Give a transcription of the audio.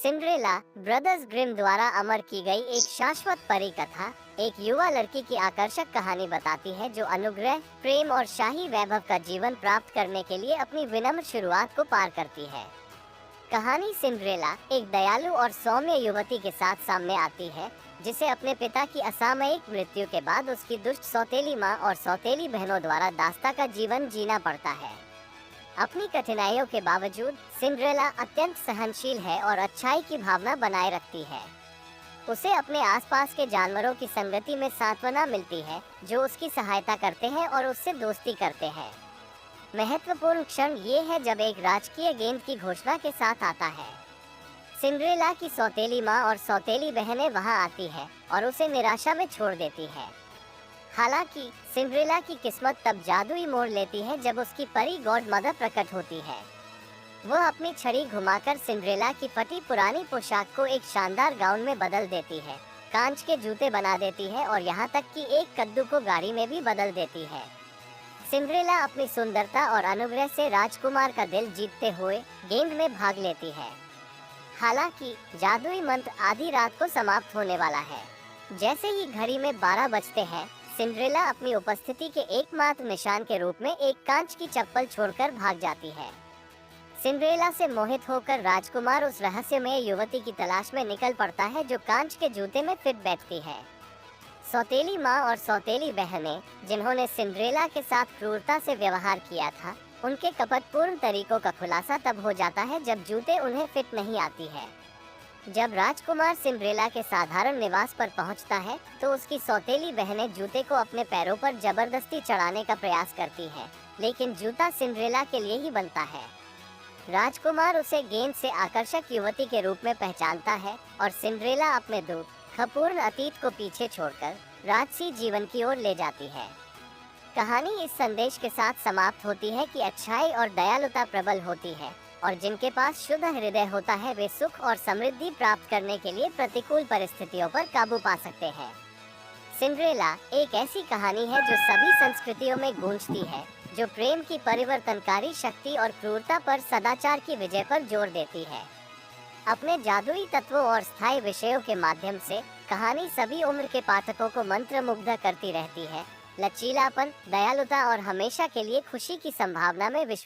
Cinderella brothers Grimm द्वारा अमर की गई एक शाश्वत परी कथा एक युवा लड़की की आकर्षक कहानी बताती है जो अनुग्रह, प्रेम और शाही वैभव का जीवन प्राप्त करने के लिए अपनी विनम्र शुरुआत को पार करती है। कहानी सिंड्रेला एक दयालु और सौम्य युवती के साथ सामने आती है जिसे अपने पिता की असामयिक मृत्यु के बाद उसकी दुष्ट सौतेली माँ और सौतेली बहनों द्वारा दास्ता का जीवन जीना पड़ता है। अपनी कठिनाइयों के बावजूद सिंड्रेला अत्यंत सहनशील है और अच्छाई की भावना बनाए रखती है। उसे अपने आसपास के जानवरों की संगति में सांत्वना मिलती है जो उसकी सहायता करते हैं और उससे दोस्ती करते हैं। महत्वपूर्ण क्षण ये है जब एक राजकीय गेंद की घोषणा के साथ आता है। सिंड्रेला की सौतेली माँ और सौतेली बहनें वहां आती है और उसे निराशा में छोड़ देती है। हालांकि सिंड्रेला की किस्मत तब जादुई मोड़ लेती है जब उसकी परी गॉड मदर प्रकट होती है। वह अपनी छड़ी घुमाकर सिंड्रेला की फटी पुरानी पोशाक को एक शानदार गाउन में बदल देती है, कांच के जूते बना देती है और यहाँ तक कि एक कद्दू को गाड़ी में भी बदल देती है। सिंड्रेला अपनी सुंदरता और अनुग्रह से राजकुमार का दिल जीतते हुए गेंद में भाग लेती है। हालांकि जादुई मंत्र आधी रात को समाप्त होने वाला है। जैसे ही घड़ी में 12 बजते हैं, सिंड्रेला अपनी उपस्थिति के एकमात्र निशान के रूप में एक कांच की चप्पल छोड़कर भाग जाती है। सिंड्रेला से मोहित होकर राजकुमार उस रहस्यमय युवती की तलाश में निकल पड़ता है जो कांच के जूते में फिट बैठती है। सौतेली माँ और सौतेली बहनें जिन्होंने सिंड्रेला के साथ क्रूरता से व्यवहार किया था, उनके कपटपूर्ण तरीकों का खुलासा तब हो जाता है जब जूते उन्हें फिट नहीं आती है। जब राजकुमार सिंड्रेला के साधारण निवास पर पहुंचता है तो उसकी सौतेली बहनें जूते को अपने पैरों पर जबरदस्ती चढ़ाने का प्रयास करती हैं, लेकिन जूता सिंड्रेला के लिए ही बनता है। राजकुमार उसे गेंद से आकर्षक युवती के रूप में पहचानता है और सिंड्रेला अपने दुखपूर्ण अतीत को पीछे छोड़कर राजसी जीवन की ओर ले जाती है। कहानी इस संदेश के साथ समाप्त होती है कि अच्छाई और दयालुता प्रबल होती है और जिनके पास शुद्ध हृदय होता है वे सुख और समृद्धि प्राप्त करने के लिए प्रतिकूल परिस्थितियों पर काबू पा सकते हैं। सिंड्रेला एक ऐसी कहानी है जो सभी संस्कृतियों में गूंजती है, जो प्रेम की परिवर्तनकारी शक्ति और क्रूरता पर सदाचार की विजय पर जोर देती है। अपने जादुई तत्वों और स्थायी विषयों के माध्यम से कहानी सभी उम्र के पाठकों को मंत्रमुग्ध करती रहती है। लचीलापन, दयालुता और हमेशा के लिए खुशी की संभावना में